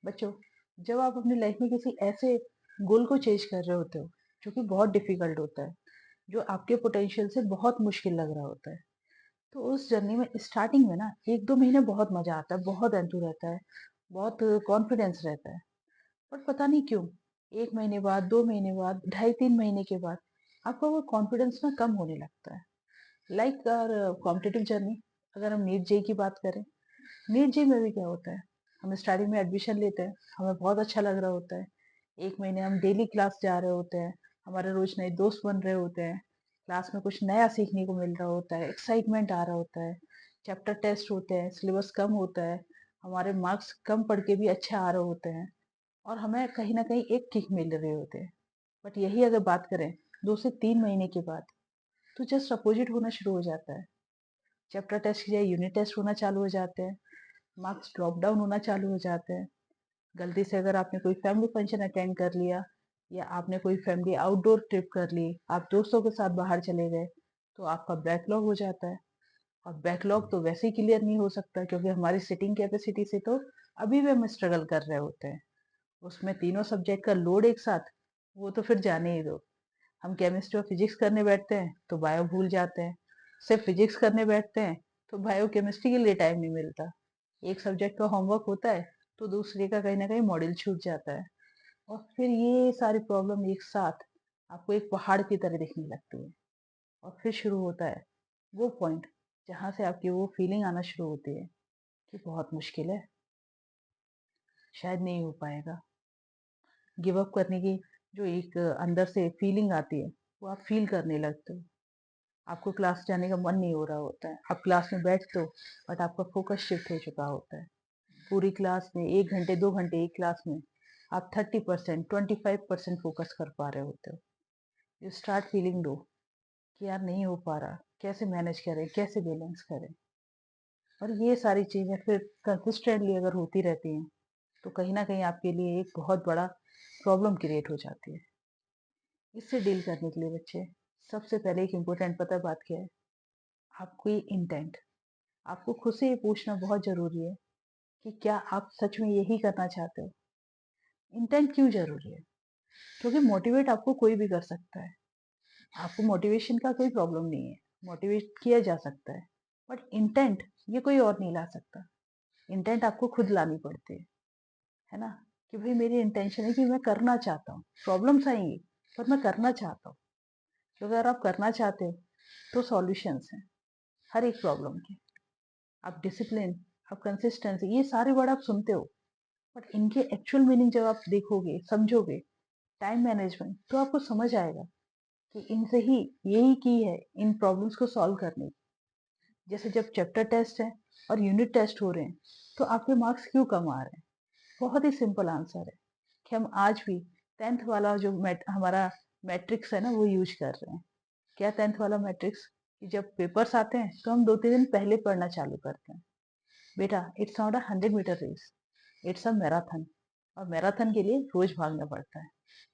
बच्चों, जब आप अपनी लाइफ में किसी ऐसे गोल को चेंज कर रहे होते हो जो कि बहुत डिफिकल्ट होता है, जो आपके पोटेंशियल से बहुत मुश्किल लग रहा होता है, तो उस जर्नी में स्टार्टिंग में ना 1-2 महीने बहुत मजा आता है, बहुत एंथू रहता है, बहुत कॉन्फिडेंस रहता है। पर पता नहीं क्यों 1 महीने बाद, 2 महीने बाद, 2.5-3 महीने के बाद आपका वो कॉन्फिडेंस ना कम होने लगता है। लाइक कॉम्पिटिटिव जर्नी, अगर हम नीट जेई की बात करें, नीट जी में भी क्या होता है, हम स्टार्टिंग में एडमिशन लेते हैं, हमें बहुत अच्छा लग रहा होता है। 1 महीने हम डेली क्लास जा रहे होते हैं, हमारे रोज नए दोस्त बन रहे होते हैं, क्लास में कुछ नया सीखने को मिल रहा होता है, एक्साइटमेंट आ रहा होता है, चैप्टर टेस्ट होते हैं, सिलेबस कम होता है, हमारे मार्क्स कम पढ़ के भी अच्छे आ रहे होते हैं और हमें कहीं ना कहीं एक किक मिल रहे होते हैं। बट यही अगर बात करें 2 से 3 महीने के बाद, तो जस्ट अपोजिट होना शुरू हो जाता है। चैप्टर टेस्ट की जगह यूनिट टेस्ट होना चालू हो जाते हैं, मार्क्स ड्रॉप डाउन होना चालू हो जाते हैं। गलती से अगर आपने कोई फैमिली फंक्शन अटेंड कर लिया या आपने कोई फैमिली आउटडोर ट्रिप कर ली, आप दोस्तों के साथ बाहर चले गए, तो आपका बैकलॉग हो जाता है। और बैकलॉग तो वैसे ही क्लियर नहीं हो सकता क्योंकि हमारी सिटिंग कैपेसिटी से तो अभी भी हम स्ट्रगल कर रहे होते हैं। उसमें तीनों सब्जेक्ट का लोड एक साथ, वो तो फिर जाने ही दो। हम केमिस्ट्री और फिजिक्स करने बैठते हैं तो बायो भूल जाते हैं, सिर्फ फिजिक्स करने बैठते हैं तो बायो केमिस्ट्री के लिए टाइम नहीं मिलता। एक सब्जेक्ट का होमवर्क होता है तो दूसरे का कहीं ना कहीं मॉड्यूल छूट जाता है, और फिर ये सारी प्रॉब्लम एक साथ आपको एक पहाड़ की तरह दिखने लगती है। और फिर शुरू होता है वो पॉइंट जहाँ से आपकी वो फीलिंग आना शुरू होती है कि बहुत मुश्किल है, शायद नहीं हो पाएगा। गिव अप करने की जो एक अंदर से फीलिंग आती है, वो आप फील करने लगते हो। आपको क्लास जाने का मन नहीं हो रहा होता है, आप क्लास में बैठते हो बट आपका फोकस शिफ्ट हो चुका होता है। पूरी क्लास में 1 घंटे 2 घंटे एक क्लास में आप 30% 25% फोकस कर पा रहे होते हो। यू स्टार्ट फीलिंग लो कि यार नहीं हो पा रहा, कैसे मैनेज करें, कैसे बैलेंस करें। और ये सारी चीजें फिर कंसिस्टेंटली अगर होती रहती हैं तो कहीं ना कहीं आपके लिए एक बहुत बड़ा प्रॉब्लम क्रिएट हो जाती है। इससे डील करने के लिए बच्चे, सबसे पहले एक इम्पोर्टेंट पता बात क्या है, आपकी इंटेंट। आपको खुद से ये पूछना बहुत जरूरी है कि क्या आप सच में यही करना चाहते हो। इंटेंट क्यों जरूरी है? क्योंकि मोटिवेट आपको कोई भी कर सकता है, आपको मोटिवेशन का कोई प्रॉब्लम नहीं है, मोटिवेट किया जा सकता है। बट इंटेंट ये कोई और नहीं ला सकता। इंटेंट आपको खुद लानी पड़ती है ना, कि भाई मेरी इंटेंशन है कि मैं करना चाहता हूँ, प्रॉब्लम्स आएंगी पर मैं करना चाहता हूँ। तो अगर आप करना चाहते हो तो सॉल्यूशंस हैं हर एक प्रॉब्लम के। आप डिसिप्लिन, आप कंसिस्टेंसी, ये सारे वर्ड आप सुनते हो, बट इनके एक्चुअल मीनिंग जब आप देखोगे समझोगे, टाइम मैनेजमेंट, तो आपको समझ आएगा कि इनसे ही यही की है इन प्रॉब्लम्स को सॉल्व करने की। जैसे जब चैप्टर टेस्ट है और यूनिट टेस्ट हो रहे हैं तो आपके मार्क्स क्यों कम आ रहे हैं? बहुत ही सिंपल आंसर है कि हम आज भी 10th वाला जो हमारा मैट्रिक्स है ना वो यूज कर रहे हैं। क्या 10th वाला मैट्रिक्स, कि जब पेपर्स आते हैं तो हम 2-3 दिन पहले पढ़ना चालू करते हैं। बेटा, it's not a 100 metre race, it's a marathon. और मैराथन के लिए रोज भागना पड़ता है,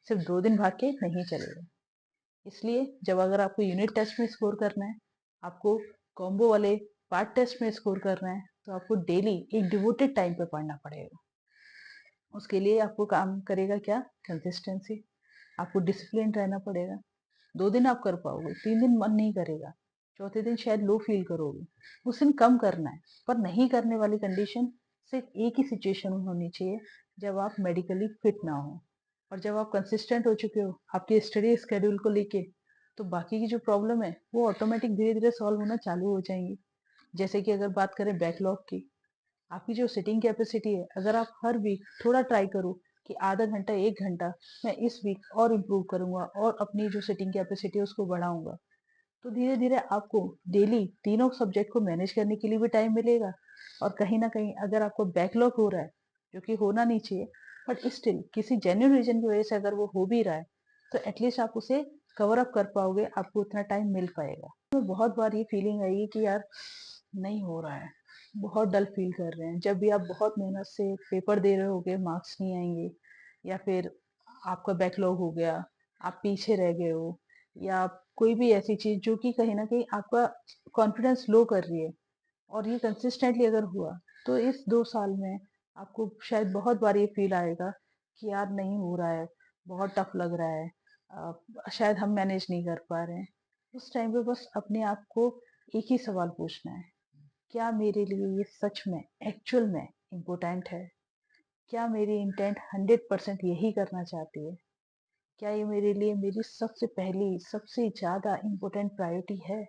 सिर्फ 2 दिन भाग के नहीं चलेगा। इसलिए जब अगर आपको यूनिट टेस्ट में स्कोर करना है, आपको कॉम्बो वाले पार्ट टेस्ट में स्कोर करना है, तो आपको डेली एक डिवोटेड टाइम पे पढ़ना पड़ेगा। उसके लिए आपको काम करेगा क्या? कंसिस्टेंसी। आपको डिसिप्लिन रहना पड़ेगा। 2 दिन आप कर पाओगे, 3 दिन मन नहीं करेगा, चौथे दिन शायद लो फील करोगे, उस दिन कम करना है। पर नहीं करने वाली कंडीशन सिर्फ एक ही सिचुएशन में होनी चाहिए, जब आप मेडिकली फिट ना हो। और जब आप कंसिस्टेंट हो चुके हो आपके स्टडी स्केड्यूल को लेके, तो बाकी की जो प्रॉब्लम है वो ऑटोमेटिक धीरे धीरे सॉल्व होना चालू हो जाएंगी। जैसे कि अगर बात करें बैकलॉग की, आपकी जो सिटिंग कैपेसिटी है, अगर आप हर वीक थोड़ा ट्राई करो कि आधा घंटा 1 घंटा मैं इस वीक और इम्प्रूव करूंगा और अपनी जो सिटिंग कैपेसिटी है उसको बढ़ाऊंगा, तो धीरे धीरे आपको डेली तीनों सब्जेक्ट को मैनेज करने के लिए भी टाइम मिलेगा। और कहीं ना कहीं अगर आपको बैकलॉग हो रहा है, जो कि होना नहीं चाहिए, बट स्टिल किसी जेन्युइन रीजन की वजह से अगर वो हो भी रहा है, तो एटलीस्ट आप उसे कवर अप कर पाओगे, आपको उतना टाइम मिल पाएगा। तो बहुत बार ये फीलिंग आएगी कि यार नहीं हो रहा है, बहुत डल फील कर रहे हैं। जब भी आप बहुत मेहनत से पेपर दे रहे होगे, मार्क्स नहीं आएंगे, या फिर आपका बैकलॉग हो गया, आप पीछे रह गए हो, या कोई भी ऐसी चीज जो कि कहीं ना कहीं आपका कॉन्फिडेंस लो कर रही है, और ये कंसिस्टेंटली अगर हुआ, तो इस 2 साल में आपको शायद बहुत बार ये फ़ील आएगा कि यार नहीं हो रहा है, बहुत टफ लग रहा है, शायद हम मैनेज नहीं कर पा रहे हैं। उस टाइम पे बस अपने आप को एक ही सवाल पूछना है, क्या मेरे लिए ये सच में, एक्चुअल में इम्पोर्टेंट है? क्या मेरी इंटेंट 100% यही करना चाहती है? क्या ये मेरे लिए मेरी सबसे पहली, सबसे ज़्यादा इम्पोर्टेंट प्रायोरिटी है?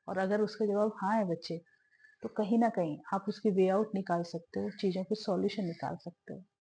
और अगर उसका जवाब हाँ है बच्चे, तो कहीं न कहीं आप उसकी वे आउट निकाल सकते हो, चीज़ों के सॉल्यूशन निकाल सकते हो।